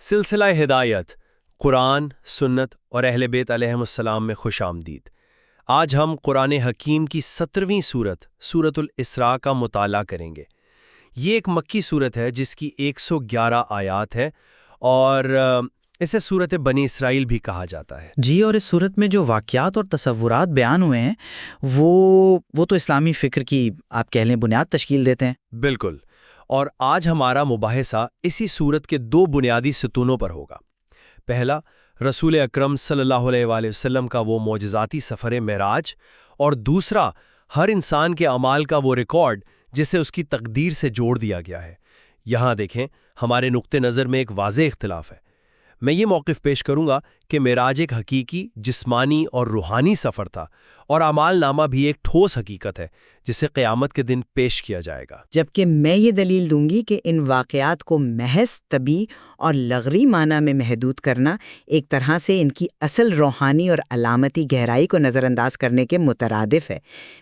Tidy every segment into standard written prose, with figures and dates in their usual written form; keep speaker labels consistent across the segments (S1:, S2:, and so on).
S1: سلسلہ ہدایت قرآن، سنت اور اہل بیت علیہم السلام میں خوش آمدید۔ آج ہم قرآن حکیم کی 17ویں سورت الاسراء کا مطالعہ کریں گے۔ یہ ایک مکی سورت ہے جس کی 111 آیات ہیں اور اسے سورت بنی اسرائیل بھی کہا جاتا ہے۔
S2: جی، اور اس صورت میں جو واقعات اور تصورات بیان ہوئے ہیں وہ تو اسلامی فکر کی آپ کہہ لیں بنیاد تشکیل دیتے ہیں۔
S1: بالکل، اور آج ہمارا مباحثہ اسی سورت کے 2 بنیادی ستونوں پر ہوگا۔ پہلا، رسول اکرم صلی اللہ علیہ وآلہ وسلم کا وہ معجزاتی سفر معراج، اور دوسرا، ہر انسان کے اعمال کا وہ ریکارڈ جسے اس کی تقدیر سے جوڑ دیا گیا ہے۔ یہاں دیکھیں، ہمارے نقطہ نظر میں ایک واضح اختلاف ہے۔ میں یہ موقف پیش کروں گا کہ معراج ایک حقیقی، جسمانی اور روحانی سفر تھا، اور اعمال نامہ بھی ایک ٹھوس حقیقت ہے جسے قیامت کے دن پیش کیا جائے گا۔
S3: جبکہ میں یہ دلیل دوں گی کہ ان واقعات کو محض طبی اور لغوی معنی میں محدود کرنا ایک طرح سے ان کی اصل روحانی اور علامتی گہرائی کو نظر انداز کرنے کے مترادف ہے۔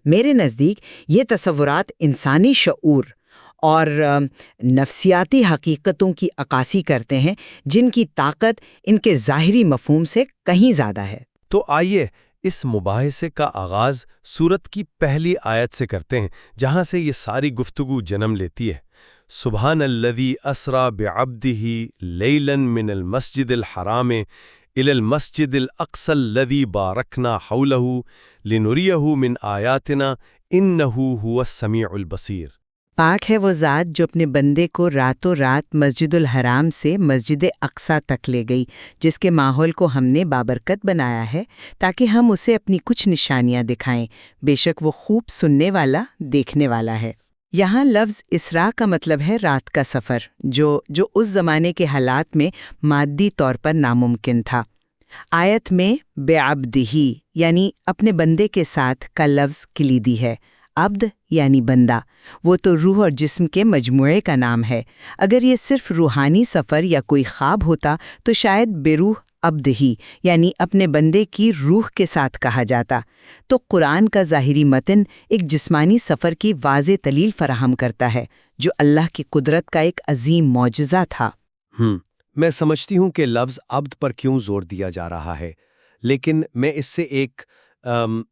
S3: میرے نزدیک یہ تصورات انسانی شعور اور نفسیاتی حقیقتوں کی عکاسی کرتے ہیں جن کی طاقت ان کے ظاہری مفہوم سے کہیں زیادہ ہے۔
S1: تو آئیے اس مباحثے کا آغاز سورت کی پہلی آیت سے کرتے ہیں، جہاں سے یہ ساری گفتگو جنم لیتی ہے۔ سبحان الذی اسری بعبدہ لیلا من المسجد الحرام الی المسجد الاقصی الذی بارکنا حولہ لنریہ من آیاتنا انہ هو السمیع البصیر۔
S3: پاک ہے وہ ذات جو اپنے بندے کو راتوں رات مسجد الحرام سے مسجد اقصیٰ تک لے گئی، جس کے ماحول کو ہم نے بابرکت بنایا ہے تاکہ ہم اسے اپنی کچھ نشانیاں دکھائیں۔ بے شک وہ خوب سننے والا، دیکھنے والا ہے۔ یہاں لفظ اسراء کا مطلب ہے رات کا سفر، جو اس زمانے کے حالات میں مادی طور پر ناممکن تھا۔ آیت میں بعبدہ یعنی اپنے بندے کے ساتھ کا لفظ کلیدی ہے۔ عبد یعنی بندہ، وہ تو روح اور جسم کے مجموعے کا نام ہے۔ اگر یہ صرف روحانی سفر یا کوئی خواب ہوتا تو شاید بے روح عبد ہی یعنی اپنے بندے کی روح کے ساتھ کہا جاتا۔ تو قرآن کا ظاہری متن ایک جسمانی سفر کی واضح دلیل فراہم کرتا ہے، جو اللہ کی قدرت کا ایک عظیم معجزہ تھا۔
S1: میں سمجھتی ہوں کہ لفظ عبد پر کیوں زور دیا جا رہا ہے، لیکن میں اس سے ایک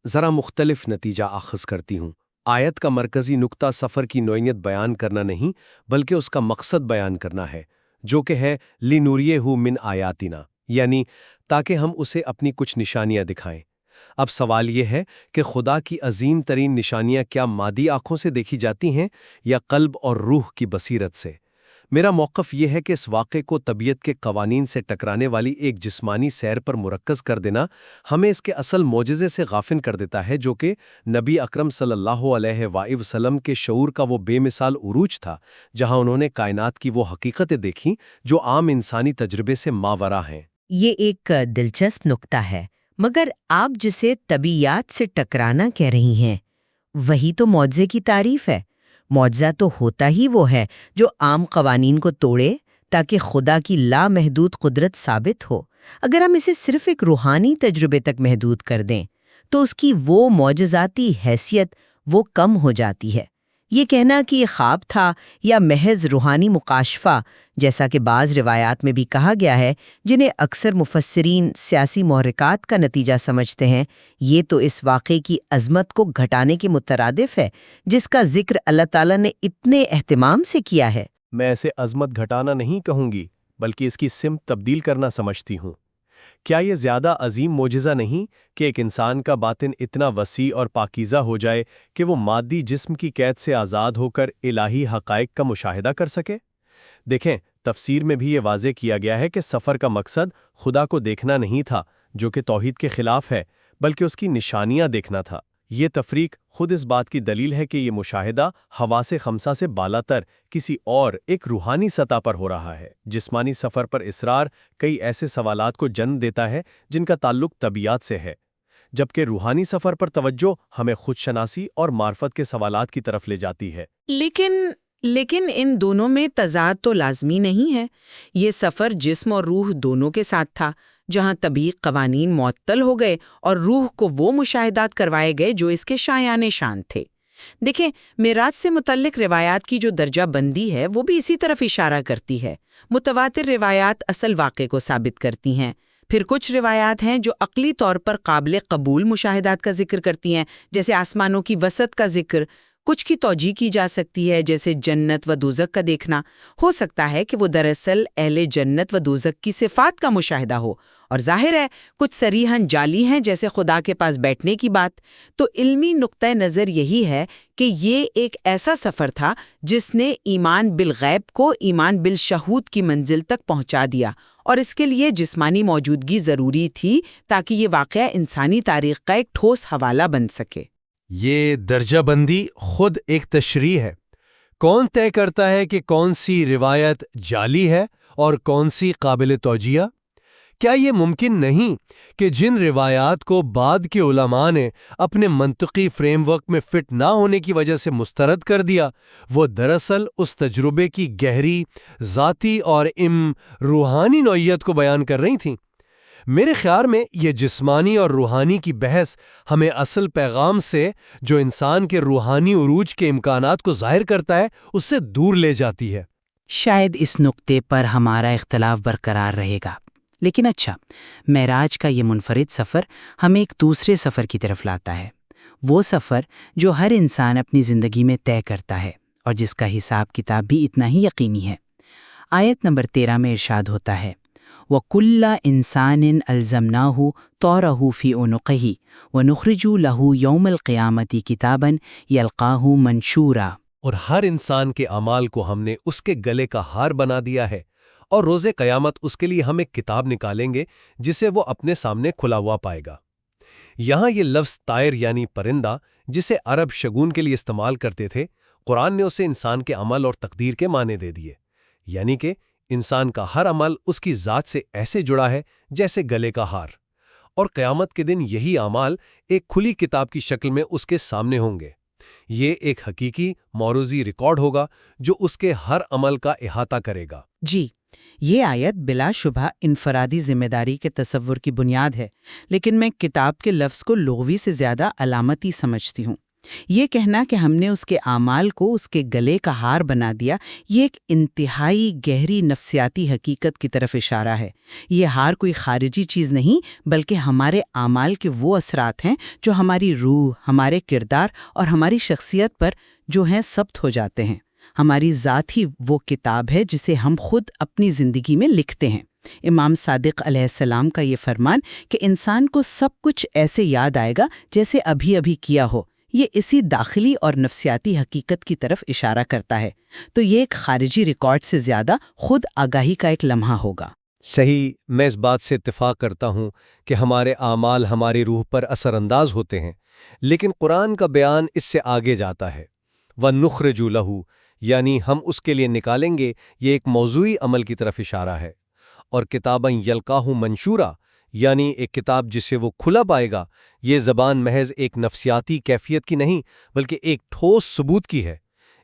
S1: ذرا مختلف نتیجہ اخذ کرتی ہوں۔ آیت کا مرکزی نقطہ سفر کی نوعیت بیان کرنا نہیں، بلکہ اس کا مقصد بیان کرنا ہے، جو کہ ہے لِنُرِیَہُ مِنْ آیاتنا، یعنی تاکہ ہم اسے اپنی کچھ نشانیاں دکھائیں۔ اب سوال یہ ہے کہ خدا کی عظیم ترین نشانیاں کیا مادی آنکھوں سے دیکھی جاتی ہیں یا قلب اور روح کی بصیرت سے؟ میرا موقف یہ ہے کہ اس واقعے کو طبیعت کے قوانین سے ٹکرانے والی ایک جسمانی سیر پر مرکز کر دینا ہمیں اس کے اصل معجزے سے غافل کر دیتا ہے، جو کہ نبی اکرم صلی اللہ علیہ وآلہ وسلم کے شعور کا وہ بے مثال عروج تھا، جہاں انہوں نے کائنات کی وہ حقیقتیں دیکھیں جو عام انسانی تجربے سے ماورا ہیں۔
S4: یہ ایک دلچسپ نکتہ ہے، مگر آپ جسے طبیعیات سے ٹکرانا کہہ رہی ہیں، وہی تو معجزے کی تعریف ہے۔ معجزہ تو ہوتا ہی وہ ہے جو عام قوانین کو توڑے تاکہ خدا کی لامحدود قدرت ثابت ہو۔ اگر ہم اسے صرف ایک روحانی تجربے تک محدود کر دیں تو اس کی وہ معجزاتی حیثیت وہ کم ہو جاتی ہے۔ یہ کہنا کہ یہ خواب تھا یا محض روحانی مکاشفہ، جیسا کہ بعض روایات میں بھی کہا گیا ہے، جنہیں اکثر مفسرین سیاسی محرکات کا نتیجہ سمجھتے ہیں، یہ تو اس واقعے کی عظمت کو گھٹانے کے مترادف ہے جس کا ذکر اللہ تعالیٰ نے اتنے اہتمام سے کیا ہے۔
S1: میں اسے عظمت گھٹانا نہیں کہوں گی، بلکہ اس کی سمت تبدیل کرنا سمجھتی ہوں۔ کیا یہ زیادہ عظیم معجزہ نہیں کہ ایک انسان کا باطن اتنا وسیع اور پاکیزہ ہو جائے کہ وہ مادی جسم کی قید سے آزاد ہو کر الہی حقائق کا مشاہدہ کر سکے؟ دیکھیں، تفسیر میں بھی یہ واضح کیا گیا ہے کہ سفر کا مقصد خدا کو دیکھنا نہیں تھا، جو کہ توحید کے خلاف ہے، بلکہ اس کی نشانیاں دیکھنا تھا۔ یہ تفریق خود اس بات کی دلیل ہے کہ یہ مشاہدہ حواس خمسہ سے بالاتر کسی اور ایک روحانی سطح پر ہو رہا ہے۔ جسمانی سفر پر اصرار کئی ایسے سوالات کو جنم دیتا ہے جن کا تعلق طبیعت سے ہے، جبکہ روحانی سفر پر توجہ ہمیں خود شناسی اور معرفت کے سوالات کی طرف لے جاتی ہے۔
S5: لیکن ان دونوں میں تضاد تو لازمی نہیں ہے۔ یہ سفر جسم اور روح دونوں کے ساتھ تھا، جہاں طبعی قوانین معطل ہو گئے اور روح کو وہ مشاہدات کروائے گئے جو اس کے شایان شان تھے۔ دیکھیں، معراج سے متعلق روایات کی جو درجہ بندی ہے وہ بھی اسی طرف اشارہ کرتی ہے۔ متواتر روایات اصل واقعے کو ثابت کرتی ہیں، پھر کچھ روایات ہیں جو عقلی طور پر قابل قبول مشاہدات کا ذکر کرتی ہیں، جیسے آسمانوں کی وسعت کا ذکر۔ کچھ کی توجیہ کی جا سکتی ہے، جیسے جنت و دوزخ کا دیکھنا۔ ہو سکتا ہے کہ وہ دراصل اہل جنت و دوزخ کی صفات کا مشاہدہ ہو، اور ظاہر ہے کچھ صریحاً جعلی ہیں، جیسے خدا کے پاس بیٹھنے کی بات۔ تو علمی نقطہ نظر یہی ہے کہ یہ ایک ایسا سفر تھا جس نے ایمان بالغیب کو ایمان بالشہود کی منزل تک پہنچا دیا، اور اس کے لیے جسمانی موجودگی ضروری تھی تاکہ یہ واقعہ انسانی تاریخ کا ایک ٹھوس حوالہ بن سکے۔
S1: یہ درجہ بندی خود ایک تشریح ہے۔ کون طے کرتا ہے کہ کون سی روایت جعلی ہے اور کون سی قابل توجیہ؟ کیا یہ ممکن نہیں کہ جن روایات کو بعد کے علماء نے اپنے منطقی فریم ورک میں فٹ نہ ہونے کی وجہ سے مسترد کر دیا، وہ دراصل اس تجربے کی گہری، ذاتی اور روحانی نوعیت کو بیان کر رہی تھیں؟ میرے خیال میں یہ جسمانی اور روحانی کی بحث ہمیں اصل پیغام سے، جو انسان کے روحانی عروج کے امکانات کو ظاہر کرتا ہے، اس سے دور لے جاتی ہے۔
S2: شاید اس نقطے پر ہمارا اختلاف برقرار رہے گا، لیکن اچھا، معراج کا یہ منفرد سفر ہمیں ایک دوسرے سفر کی طرف لاتا ہے، وہ سفر جو ہر انسان اپنی زندگی میں طے کرتا ہے اور جس کا حساب کتاب بھی اتنا ہی یقینی ہے۔ آیت نمبر 13 میں ارشاد ہوتا ہے، وَكُلَّ إِنسَانٍ أَلْزَمْنَاهُ طَائِرَهُ فِي عُنُقِهِ وَنُخْرِجُ لَهُ يَوْمَ الْقِيَامَةِ كِتَابًا يَلْقَاهُ مَنشُورًا۔
S1: اور ہر انسان کے اعمال کو ہم نے اس کے گلے کا ہار بنا دیا ہے، اور روز قیامت اس کے لیے ہم ایک کتاب نکالیں گے جسے وہ اپنے سامنے کھلا ہوا پائے گا۔ یہاں یہ لفظ طائر یعنی پرندہ، جسے عرب شگون کے لیے استعمال کرتے تھے، قرآن نے اسے انسان کے عمل اور تقدیر کے معنی دے دیے، یعنی کہ انسان کا ہر عمل اس کی ذات سے ایسے جڑا ہے جیسے گلے کا ہار، اور قیامت کے دن یہی اعمال ایک کھلی کتاب کی شکل میں اس کے سامنے ہوں گے۔ یہ ایک حقیقی موروثی ریکارڈ ہوگا جو اس کے ہر عمل کا احاطہ کرے گا۔
S3: جی، یہ آیت بلا شبہ انفرادی ذمہ داری کے تصور کی بنیاد ہے، لیکن میں کتاب کے لفظ کو لغوی سے زیادہ علامتی سمجھتی ہوں۔ یہ کہنا کہ ہم نے اس کے اعمال کو اس کے گلے کا ہار بنا دیا، یہ ایک انتہائی گہری نفسیاتی حقیقت کی طرف اشارہ ہے۔ یہ ہار کوئی خارجی چیز نہیں، بلکہ ہمارے اعمال کے وہ اثرات ہیں جو ہماری روح، ہمارے کردار اور ہماری شخصیت پر جو ہیں ثبت ہو جاتے ہیں۔ ہماری ذات ہی وہ کتاب ہے جسے ہم خود اپنی زندگی میں لکھتے ہیں۔ امام صادق علیہ السلام کا یہ فرمان کہ انسان کو سب کچھ ایسے یاد آئے گا جیسے ابھی ابھی کیا ہو، یہ اسی داخلی اور نفسیاتی حقیقت کی طرف اشارہ کرتا ہے۔ تو یہ ایک خارجی ریکارڈ سے زیادہ خود آگاہی کا ایک لمحہ ہوگا۔
S1: صحیح، میں اس بات سے اتفاق کرتا ہوں کہ ہمارے اعمال ہماری روح پر اثر انداز ہوتے ہیں، لیکن قرآن کا بیان اس سے آگے جاتا ہے۔ وَنُخْرِجُ لَهُ، یعنی ہم اس کے لیے نکالیں گے، یہ ایک موضوعی عمل کی طرف اشارہ ہے۔ اور کتاباً یلقاہ منشورا، یعنی ایک کتاب جسے وہ کھلا پائے گا، یہ زبان محض ایک نفسیاتی کیفیت کی نہیں بلکہ ایک ٹھوس ثبوت کی ہے۔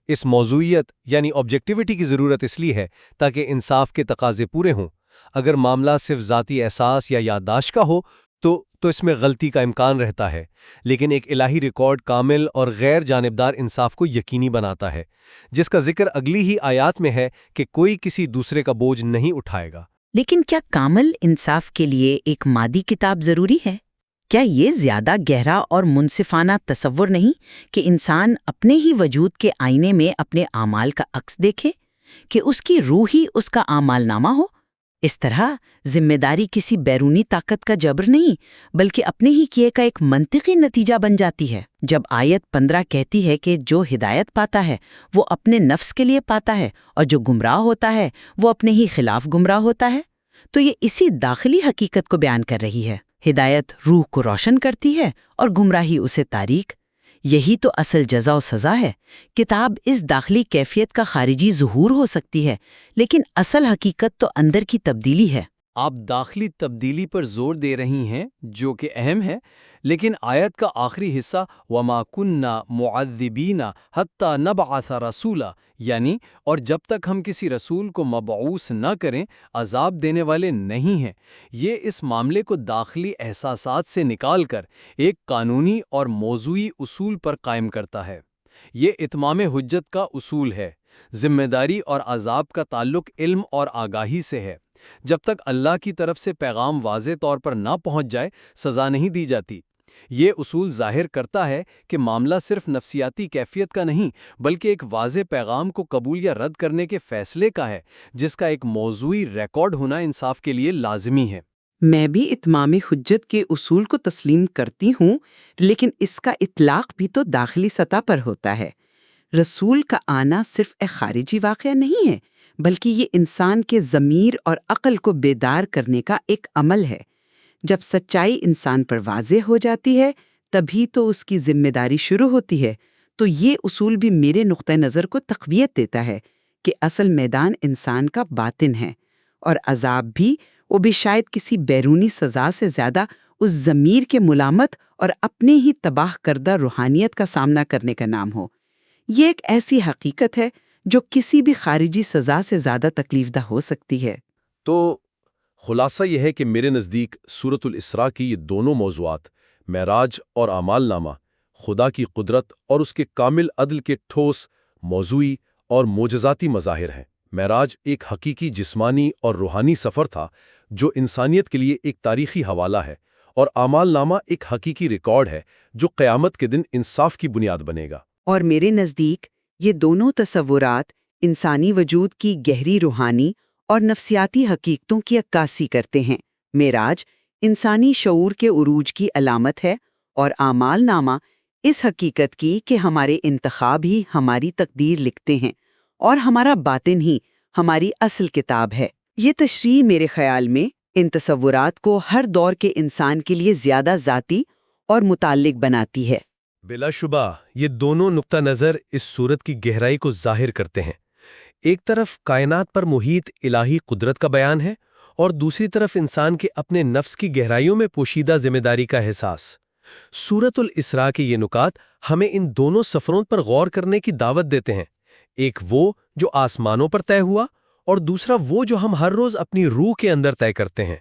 S1: اس موضوعیت یعنی آبجیکٹیوٹی کی ضرورت اس لیے ہے تاکہ انصاف کے تقاضے پورے ہوں۔ اگر معاملہ صرف ذاتی احساس یا یادداشت کا ہو تو اس میں غلطی کا امکان رہتا ہے، لیکن ایک الہی ریکارڈ کامل اور غیر جانبدار انصاف کو یقینی بناتا ہے، جس کا ذکر اگلی ہی آیات میں ہے کہ کوئی کسی دوسرے کا بوجھ نہیں اٹھائے گا۔
S4: لیکن کیا کامل انصاف کے لیے ایک مادی کتاب ضروری ہے؟ کیا یہ زیادہ گہرا اور منصفانہ تصور نہیں کہ انسان اپنے ہی وجود کے آئینے میں اپنے اعمال کا عکس دیکھے، کہ اس کی روح ہی اس کا اعمال نامہ ہو؟ اس طرح ذمہ داری کسی بیرونی طاقت کا جبر نہیں بلکہ اپنے ہی کیے کا ایک منطقی نتیجہ بن جاتی ہے۔ جب آیت 15 کہتی ہے کہ جو ہدایت پاتا ہے وہ اپنے نفس کے لیے پاتا ہے اور جو گمراہ ہوتا ہے وہ اپنے ہی خلاف گمراہ ہوتا ہے، تو یہ اسی داخلی حقیقت کو بیان کر رہی ہے۔ ہدایت روح کو روشن کرتی ہے اور گمراہی اسے تاریک۔ یہی تو اصل جزا و سزا ہے۔ کتاب اس داخلی کیفیت کا خارجی ظہور ہو سکتی ہے، لیکن اصل حقیقت تو اندر کی تبدیلی ہے۔
S6: آپ داخلی تبدیلی پر زور دے رہی ہیں جو کہ اہم ہے، لیکن آیت کا آخری حصہ وَمَا كُنَّا مُعَذِّبِينَ حَتَّى نَبْعَثَ رَسُولًا، یعنی اور جب تک ہم کسی رسول کو مبعوث نہ کریں عذاب دینے والے نہیں ہیں، یہ اس معاملے کو داخلی احساسات سے نکال کر ایک قانونی اور موضوعی اصول پر قائم کرتا ہے۔ یہ اتمام حجت کا اصول ہے۔ ذمہ داری اور عذاب کا تعلق علم اور آگاہی سے ہے۔ جب تک اللہ کی طرف سے پیغام واضح طور پر نہ پہنچ جائے، سزا نہیں دی جاتی۔ یہ اصول ظاہر کرتا ہے کہ معاملہ صرف نفسیاتی کیفیت کا نہیں، بلکہ ایک واضح پیغام کو قبول یا رد کرنے کے فیصلے کا ہے، جس کا ایک موضوعی ریکارڈ ہونا انصاف کے لیے لازمی ہے۔
S5: میں بھی اتمام حجت کے اصول کو تسلیم کرتی ہوں، لیکن اس کا اطلاق بھی تو داخلی سطح پر ہوتا ہے۔ رسول کا آنا صرف ایک خارجی واقعہ نہیں ہے، بلکہ یہ انسان کے ضمیر اور عقل کو بیدار کرنے کا ایک عمل ہے۔ جب سچائی انسان پر واضح ہو جاتی ہے، تبھی تو اس کی ذمہ داری شروع ہوتی ہے۔ تو یہ اصول بھی میرے نقطۂ نظر کو تقویت دیتا ہے کہ اصل میدان انسان کا باطن ہے، اور عذاب بھی، وہ بھی شاید کسی بیرونی سزا سے زیادہ اس ضمیر کے ملامت اور اپنے ہی تباہ کردہ روحانیت کا سامنا کرنے کا نام ہو۔ یہ ایک ایسی حقیقت ہے جو کسی بھی خارجی سزا سے زیادہ تکلیف دہ ہو سکتی ہے۔
S1: تو خلاصہ یہ ہے کہ میرے نزدیک سورۃ الاسراء کی یہ دونوں موضوعات، معراج اور اعمال نامہ، خدا کی قدرت اور اس کے کامل عدل کے ٹھوس، موضوعی اور معجزاتی مظاہر ہیں۔ معراج ایک حقیقی جسمانی اور روحانی سفر تھا جو انسانیت کے لیے ایک تاریخی حوالہ ہے، اور اعمال نامہ ایک حقیقی ریکارڈ ہے جو قیامت کے دن انصاف کی بنیاد بنے گا۔
S5: اور میرے نزدیک یہ دونوں تصورات انسانی وجود کی گہری روحانی اور نفسیاتی حقیقتوں کی عکاسی کرتے ہیں۔ معراج انسانی شعور کے عروج کی علامت ہے، اور اعمال نامہ اس حقیقت کی کہ ہمارے انتخاب ہی ہماری تقدیر لکھتے ہیں، اور ہمارا باطن ہی ہماری اصل کتاب ہے۔ یہ تشریح میرے خیال میں ان تصورات کو ہر دور کے انسان کے لیے زیادہ ذاتی اور متعلق بناتی ہے۔
S1: بلا شبہ یہ دونوں نقطہ نظر اس صورت کی گہرائی کو ظاہر کرتے ہیں۔ ایک طرف کائنات پر محیط الہی قدرت کا بیان ہے، اور دوسری طرف انسان کے اپنے نفس کی گہرائیوں میں پوشیدہ ذمہ داری کا احساس۔ سورۃ الاسراء کے یہ نکات ہمیں ان دونوں سفروں پر غور کرنے کی دعوت دیتے ہیں، ایک وہ جو آسمانوں پر طے ہوا، اور دوسرا وہ جو ہم ہر روز اپنی روح کے اندر طے کرتے ہیں۔